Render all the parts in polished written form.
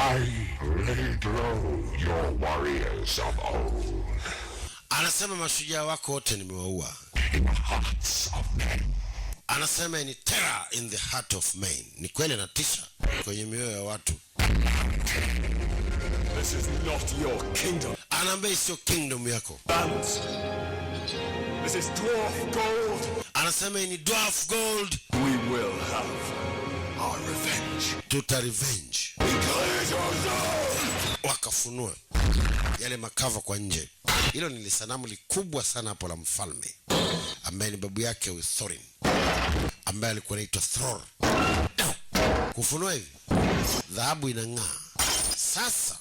I laid low your warriors of old. Anasema mashujaa wako wote nimewaua. In the hearts of men. Anasema ni terror in the heart of men. Ni kweli anatisha kwenye mioyo ya watu. This is not your kingdom. Anaambia sio kingdom yako. This is dwarf gold. Anasema ni dwarf gold. We will have our revenge. Tuta revenge. Wakafunua yale makava kwa nje. Hilo ni sanamu likubwa sana hapo la mfalme ambaye ni babu yake Thorin, ambaye alikuwa anaitwa Thror. Kufunua hivi dhahabu inang'aa. Sasa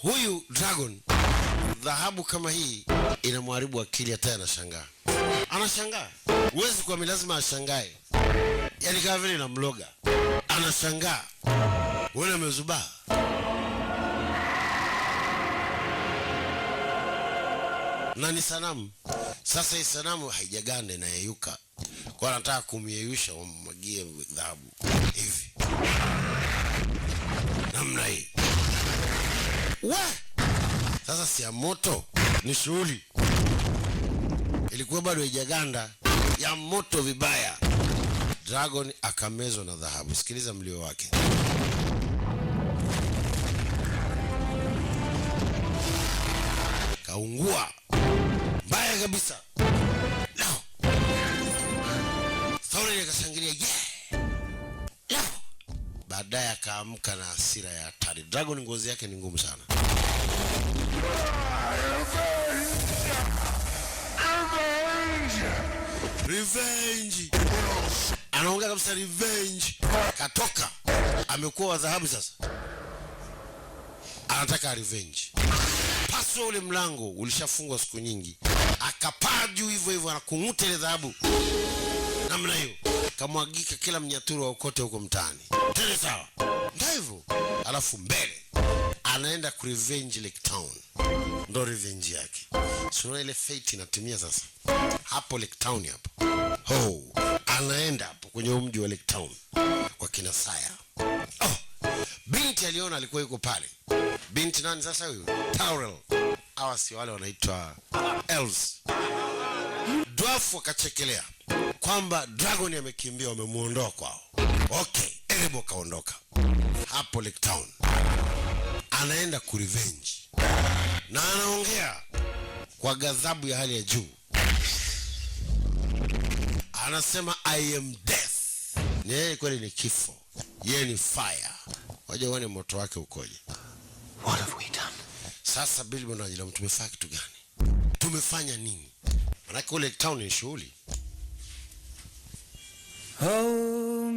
huyu dragon, dhahabu kama hii inamharibu akili, hata anashangaa. Anashangaa. Huwezi kwa lazima ashangae. Yaani kama vile inamloga. Anashangaa. Wewe umezubaa. Na ni sanamu. Sasa hii sanamu haijaganda na yeyuka. Kwa anataka kumyeyusha wamwagie dhahabu hivi. Namna hii. Sasa si ya moto, ni shughuli. Ilikuwa bado haijaganda, ya moto vibaya. Dragon akamezwa na dhahabu. Sikiliza mlio wake. Kaungua mbaya kabisa. No. Thorin akashangilia, no. Baadaye akaamka na hasira ya hatari. Dragon ngozi yake ni ngumu sana. Revenge. Anaongea kabisa revenge. Katoka. Amekuwa wa dhahabu sasa. Anataka revenge. Paso ule mlango ulishafungwa siku nyingi. Akapaa juu hivyo hivyo anakung'uta ile dhahabu. Namna hiyo. Kamwagika kila mnyaturu wa ukote huko mtaani. Tele sawa. Ndio hivyo. Alafu mbele anaenda ku revenge Lake Town. Ndo revenge yake. Sio ile fate inatimia sasa. Hapo Lake Town hapo. Ho, anaenda hapo kwenye mji wa Lake Town kwa kina Saya. Binti aliona alikuwa yuko pale. Binti nani sasa huyo? Taurel. Hawa si wale wanaitwa elves. Dwarf wakachekelea kwamba dragon amekimbia, wamemuondoa kwao. Okay, Erebo kaondoka. Hapo Lake Town. Anaenda ku revenge. Na anaongea kwa ghadhabu ya hali ya juu. Anasema I am death. Ni yeye kweli ni kifo. Yeye ni fire. Waje uone moto wake ukoje. What have we done? Sasa Bilbo na Angela tumefanya kitu gani? Tumefanya nini? Maana kule town ni shughuli. Oh.